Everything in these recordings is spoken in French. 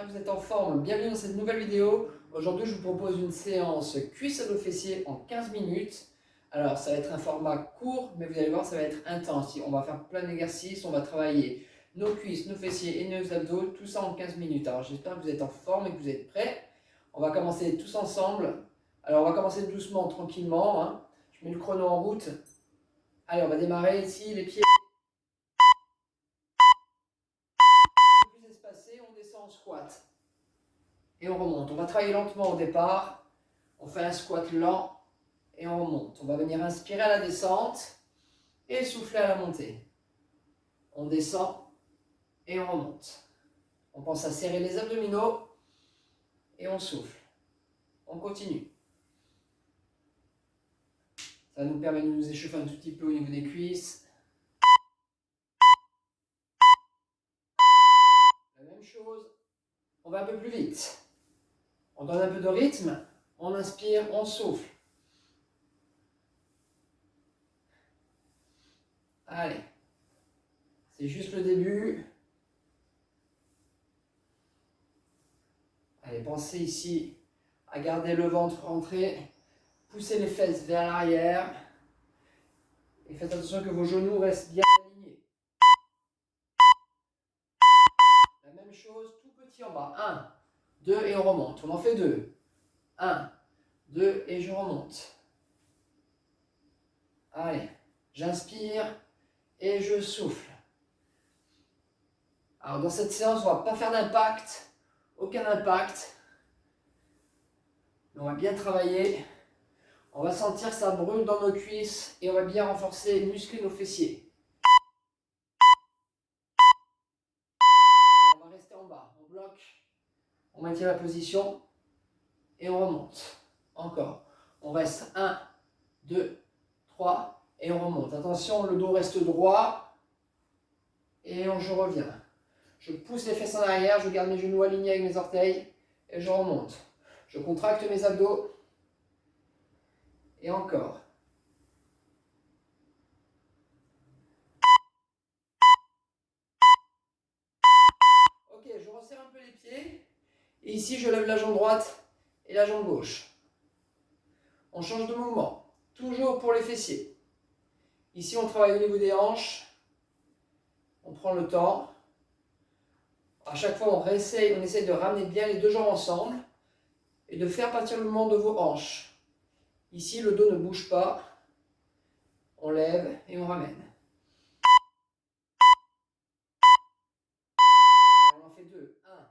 j'espère que vous êtes en forme. Bienvenue dans cette nouvelle vidéo. Aujourd'hui, je vous propose une séance cuisse à dos fessiers en 15 minutes. Alors, ça va être un format court, mais vous allez voir, ça va être intense. On va faire plein d'exercices, on va travailler nos cuisses, nos fessiers et nos abdos, tout ça en 15 minutes. Alors, j'espère que vous êtes en forme et que vous êtes prêts. On va commencer tous ensemble. Alors, on va commencer doucement, tranquillement, hein. Je mets le chrono en route. Allez, on va démarrer ici, les pieds plus espacés, on descend en squat. Et on remonte. On va travailler lentement au départ. On fait un squat lent et on remonte. On va venir inspirer à la descente et souffler à la montée. On descend et on remonte. On pense à serrer les abdominaux et on souffle. On continue. Ça nous permet de nous échauffer un tout petit peu au niveau des cuisses. La même chose. On va un peu plus vite. On donne un peu de rythme. On inspire, on souffle. Allez. C'est juste le début. Allez, pensez ici à garder le ventre rentré. Poussez les fesses vers l'arrière. Et faites attention que vos genoux restent bien alignés. La même chose, tout petit en bas. 1, 2 et on remonte. On en fait 2. 1, 2 et je remonte. Allez, j'inspire et je souffle. Alors dans cette séance, on ne va pas faire d'impact. Aucun impact. On va bien travailler. On va sentir que ça brûle dans nos cuisses et on va bien renforcer et muscler nos fessiers. On va rester en bas. On bloque. On maintient la position et on remonte. Encore. On reste 1, 2, 3 et on remonte. Attention, le dos reste droit et je reviens. Je pousse les fesses en arrière, je garde mes genoux alignés avec mes orteils et je remonte. Je contracte mes abdos et encore. Ok, je resserre un peu les pieds et ici je lève la jambe droite et la jambe gauche. On change de mouvement, toujours pour les fessiers. Ici on travaille au niveau des hanches, on prend le temps. À chaque fois on essaye de ramener bien les deux jambes ensemble et de faire partir le mouvement de vos hanches. Ici le dos ne bouge pas, on lève et on ramène. Alors, on en fait 2, 1,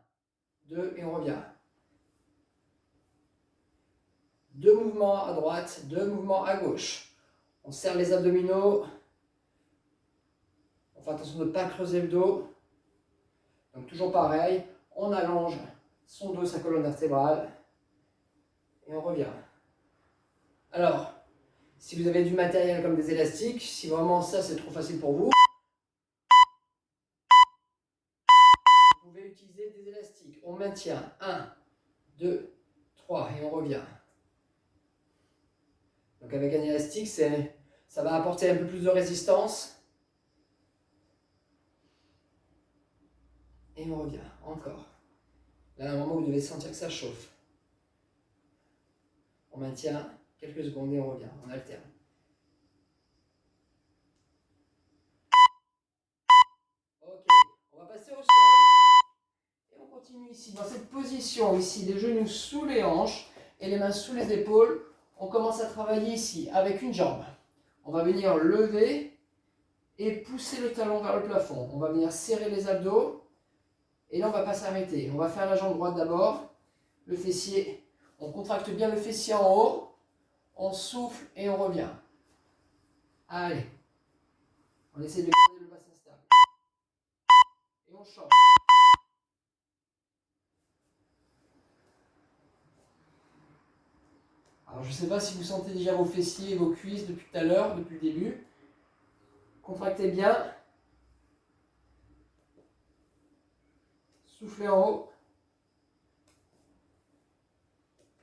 2 et on revient. 2 mouvements à droite, 2 mouvements à gauche. On serre les abdominaux. On fait attention de ne pas creuser le dos. Donc toujours pareil, on allonge son dos, sa colonne vertébrale. Et on revient. Alors, si vous avez du matériel comme des élastiques, si vraiment ça c'est trop facile pour vous, vous pouvez utiliser des élastiques. On maintient 1, 2, 3 et on revient. Donc avec un élastique, ça va apporter un peu plus de résistance. Et on revient, encore. Là, à un moment, vous devez sentir que ça chauffe. On maintient quelques secondes et on revient, on alterne. Ok, on va passer au sol. Et on continue ici, dans cette position, ici, les genoux sous les hanches et les mains sous les épaules. On commence à travailler ici, avec une jambe. On va venir lever et pousser le talon vers le plafond. On va venir serrer les abdos. Et là, on ne va pas s'arrêter. On va faire la jambe droite d'abord, le fessier. On contracte bien le fessier en haut. On souffle et on revient. Allez. On essaie de garder le bassin stable. Et on change. Alors, je ne sais pas si vous sentez déjà vos fessiers et vos cuisses depuis tout à l'heure, depuis le début. Contractez bien. Soufflez en haut.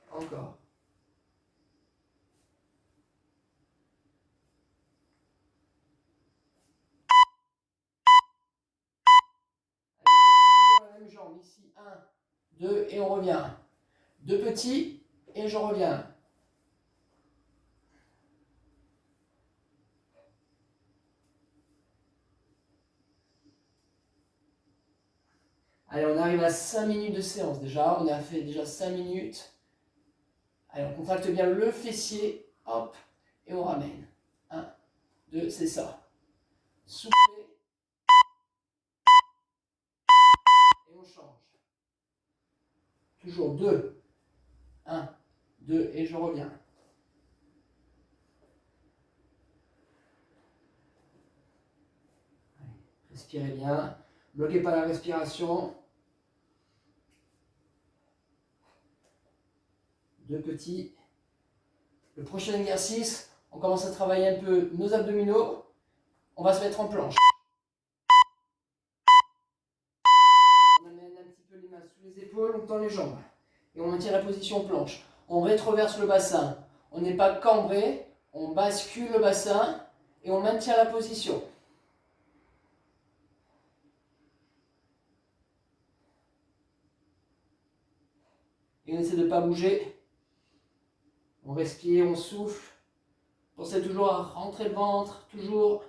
Encore. Allez, on continue toujours la même jambe. Ici, 1, 2 et on revient. 2 petits et je reviens. Allez, on arrive à 5 minutes de séance déjà. On a fait déjà 5 minutes. Allez, on contracte bien le fessier. Hop. Et on ramène. 1, 2, c'est ça. Soufflez. Et on change. Toujours 2. 1, 2 et je reviens. Allez, respirez bien. Bloquez pas la respiration. 2 petits. Le prochain exercice, on commence à travailler un peu nos abdominaux. On va se mettre en planche. On amène un petit peu les mains sous les épaules, on tend les jambes. Et on maintient la position planche. On rétroverse le bassin. On n'est pas cambré, on bascule le bassin et on maintient la position. Et on essaie de ne pas bouger. On respire, on souffle. Pensez toujours à rentrer le ventre, toujours.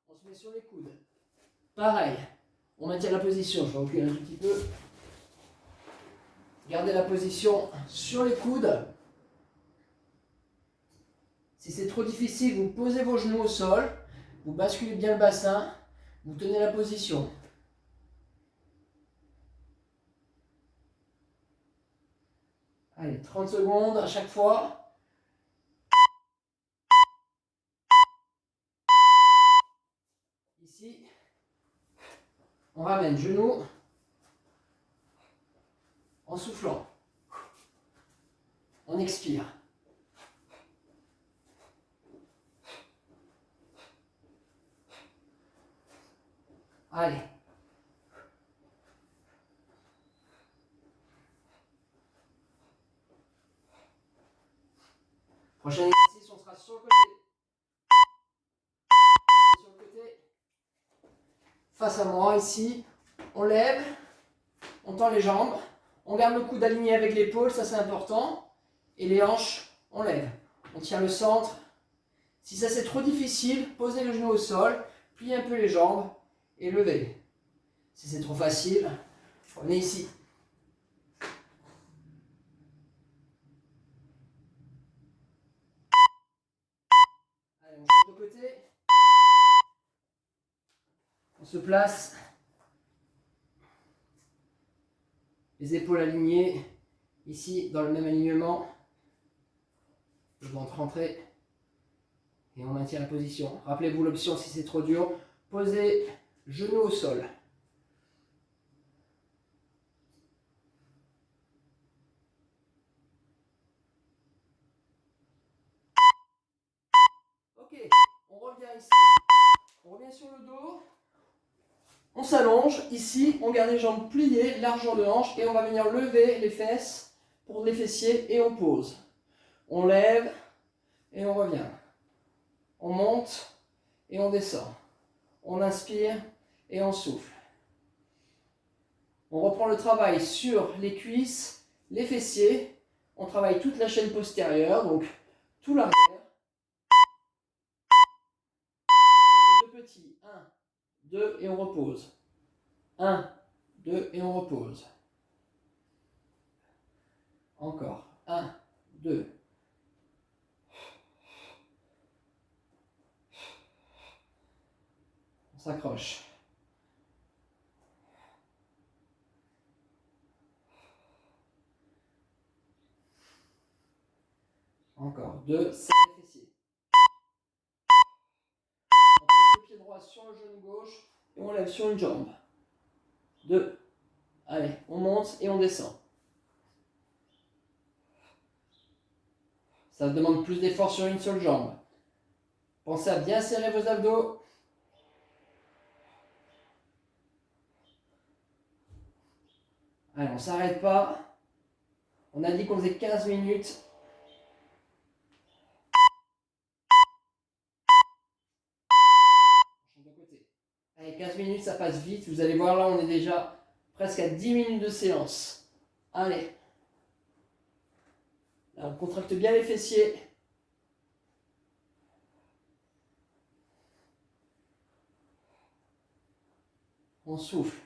On se met sur les coudes. Pareil, on maintient la position. Je vais reculer un tout petit peu. Gardez la position sur les coudes. Si c'est trop difficile, vous posez vos genoux au sol. Vous basculez bien le bassin. Vous tenez la position. Allez, 30 secondes à chaque fois. Ici, on ramène genoux en soufflant. On expire. Allez. Prochain exercice, on sera sur le côté. Sur le côté. Face à moi, ici. On lève. On tend les jambes. On garde le coude aligné avec l'épaule, ça c'est important. Et les hanches, on lève. On tient le centre. Si ça c'est trop difficile, posez le genou au sol. Pliez un peu les jambes et levez. Si c'est trop facile, on est ici. Allez, on change de côté. On se place. Les épaules alignées. Ici, dans le même alignement. Le ventre rentré. Et on maintient la position. Rappelez-vous l'option si c'est trop dur. Posez genou au sol. Ok, on revient ici. On revient sur le dos. On s'allonge. Ici, on garde les jambes pliées, largeur de hanche. Et on va venir lever les fesses pour les fessiers. Et on pose. On lève et on revient. On monte et on descend. On inspire et on souffle. On reprend le travail sur les cuisses, les fessiers. On travaille toute la chaîne postérieure, donc tout l'arrière. On fait deux petits. 1, 2 et on repose. 1, 2 et on repose. Encore. 1, 2. On s'accroche. Encore. 2, serre les fessiers. On pose le pied droit sur le genou gauche et on lève sur une jambe. 2. Allez, on monte et on descend. Ça demande plus d'effort sur une seule jambe. Pensez à bien serrer vos abdos. Allez, on ne s'arrête pas. On a dit qu'on faisait 15 minutes. On change de côté. Allez, 15 minutes, ça passe vite. Vous allez voir, là, on est déjà presque à 10 minutes de séance. Allez. Là, on contracte bien les fessiers. On souffle.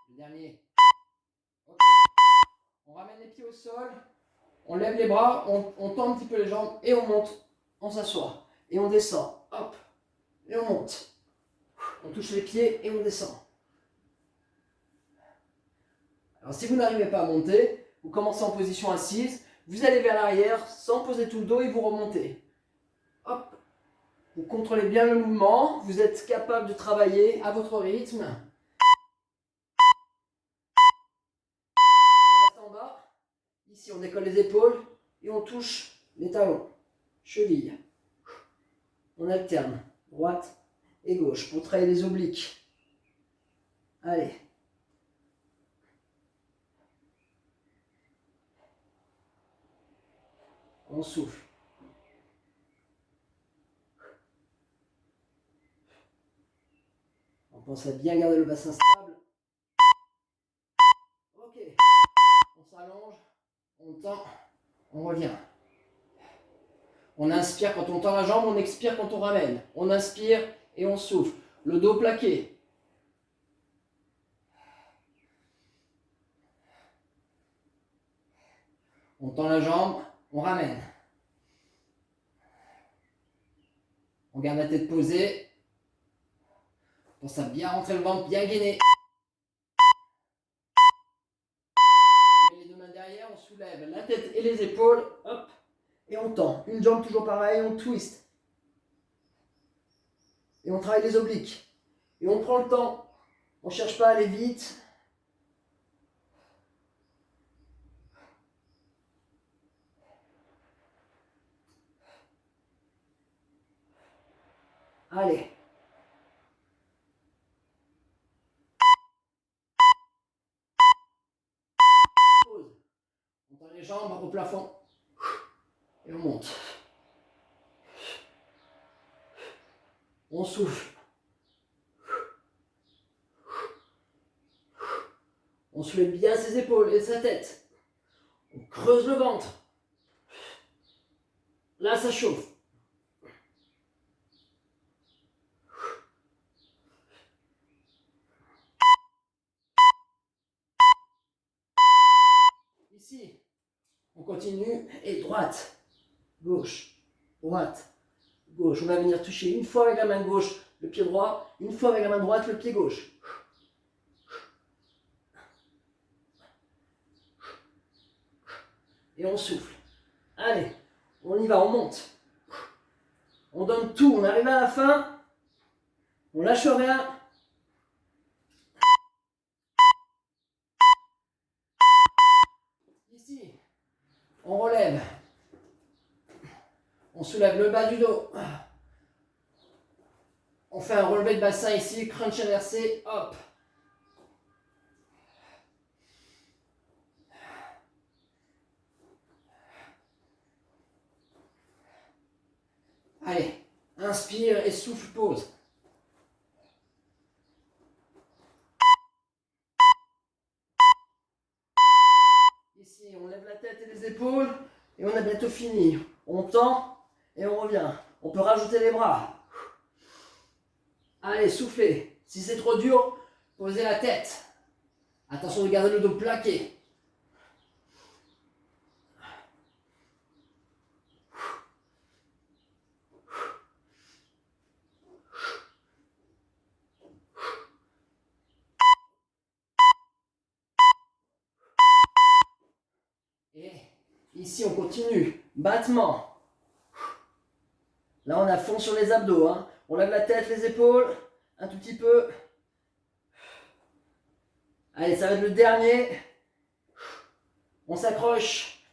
Le dernier. Ok. On ramène les pieds au sol. On lève les bras. On tend un petit peu les jambes et on monte. On s'assoit. Et on descend. Hop. Et on monte. On touche les pieds et on descend. Alors si vous n'arrivez pas à monter, vous commencez en position assise. Vous allez vers l'arrière sans poser tout le dos et vous remontez. Hop. Vous contrôlez bien le mouvement. Vous êtes capable de travailler à votre rythme. On reste en bas. Ici, on décolle les épaules et on touche les talons. Cheville. On alterne. Droite et gauche pour travailler les obliques. Allez. On souffle. On pense à bien garder le bassin stable. Ok. On s'allonge. On tend. On revient. On inspire quand on tend la jambe. On expire quand on ramène. On inspire et on souffle. Le dos plaqué. On tend la jambe. On ramène. On garde la tête posée. On pense à bien rentrer le ventre, bien gainer. On met les deux mains derrière, on soulève la tête et les épaules. Hop. Et on tend. Une jambe toujours pareil, on twist. Et on travaille les obliques. Et on prend le temps. On ne cherche pas à aller vite. Allez. Pause. On tend les jambes au plafond. Et on monte. On souffle. On soulève bien ses épaules et sa tête. On creuse le ventre. Là, ça chauffe. Ici, on continue. Et droite, gauche, droite, gauche. On va venir toucher une fois avec la main gauche le pied droit, une fois avec la main droite le pied gauche. Et on souffle. Allez, on y va, on monte. On donne tout, on arrive à la fin. On lâche rien. Ici, on relève. On soulève le bas du dos. On fait un relevé de bassin ici, crunch inversé, hop. Allez, inspire et souffle, pause. Ici, on lève la tête et les épaules et on a bientôt fini. On tend et on revient. On peut rajouter les bras. Allez, soufflez. Si c'est trop dur, posez la tête. Attention de garder le dos plaqué. Et ici, on continue. Battement. Là, on a fond sur les abdos. Hein. On lève la tête, les épaules, un tout petit peu. Allez, ça va être le dernier. On s'accroche.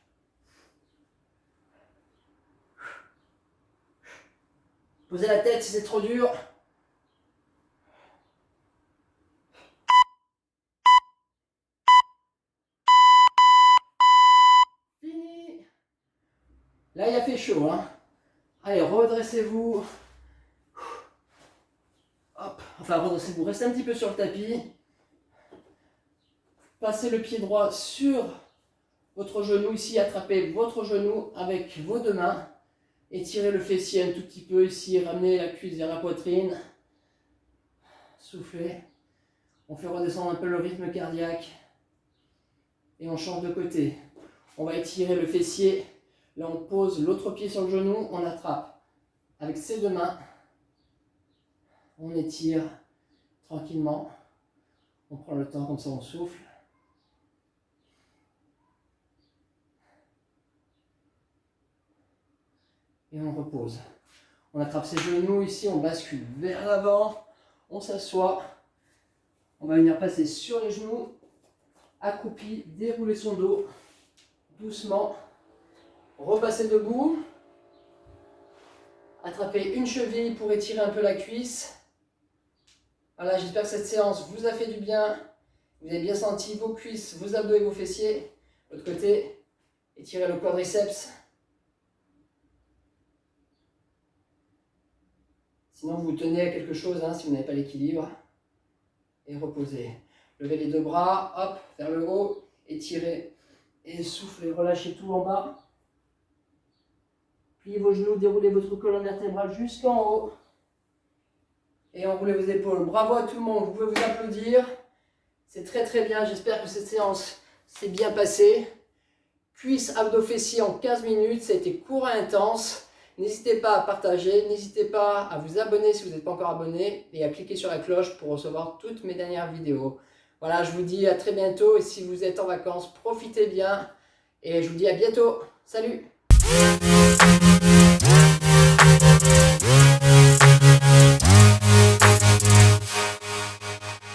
Posez la tête si c'est trop dur. Fini. fait chaud, hein. Allez, redressez-vous. Hop, enfin redressez-vous, restez un petit peu sur le tapis. Passez le pied droit sur votre genou ici, attrapez votre genou avec vos deux mains. Étirez le fessier un tout petit peu ici, ramenez la cuisse vers la poitrine. Soufflez. On fait redescendre un peu le rythme cardiaque. Et on change de côté. On va étirer le fessier. Là, on pose l'autre pied sur le genou, on attrape avec ses deux mains. On étire tranquillement. On prend le temps, comme ça on souffle. Et on repose. On attrape ses genoux ici, on bascule vers l'avant. On s'assoit. On va venir passer sur les genoux. Accroupi, dérouler son dos. Doucement. Repasser debout. Attrapez une cheville pour étirer un peu la cuisse. Voilà, j'espère que cette séance vous a fait du bien. Vous avez bien senti vos cuisses, vos abdos et vos fessiers. De l'autre côté, étirez le quadriceps. Sinon, vous tenez à quelque chose hein, si vous n'avez pas l'équilibre. Et reposez. Levez les deux bras, hop, vers le haut. Étirez et soufflez. Relâchez tout en bas. Pliez vos genoux, déroulez votre colonne vertébrale jusqu'en haut. Et enroulez vos épaules. Bravo à tout le monde, vous pouvez vous applaudir. C'est très très bien, j'espère que cette séance s'est bien passée. Cuisses, abdos, fessiers en 15 minutes, ça a été court et intense. N'hésitez pas à partager, n'hésitez pas à vous abonner si vous n'êtes pas encore abonné et à cliquer sur la cloche pour recevoir toutes mes dernières vidéos. Voilà, je vous dis à très bientôt et si vous êtes en vacances, profitez bien et je vous dis à bientôt. Salut!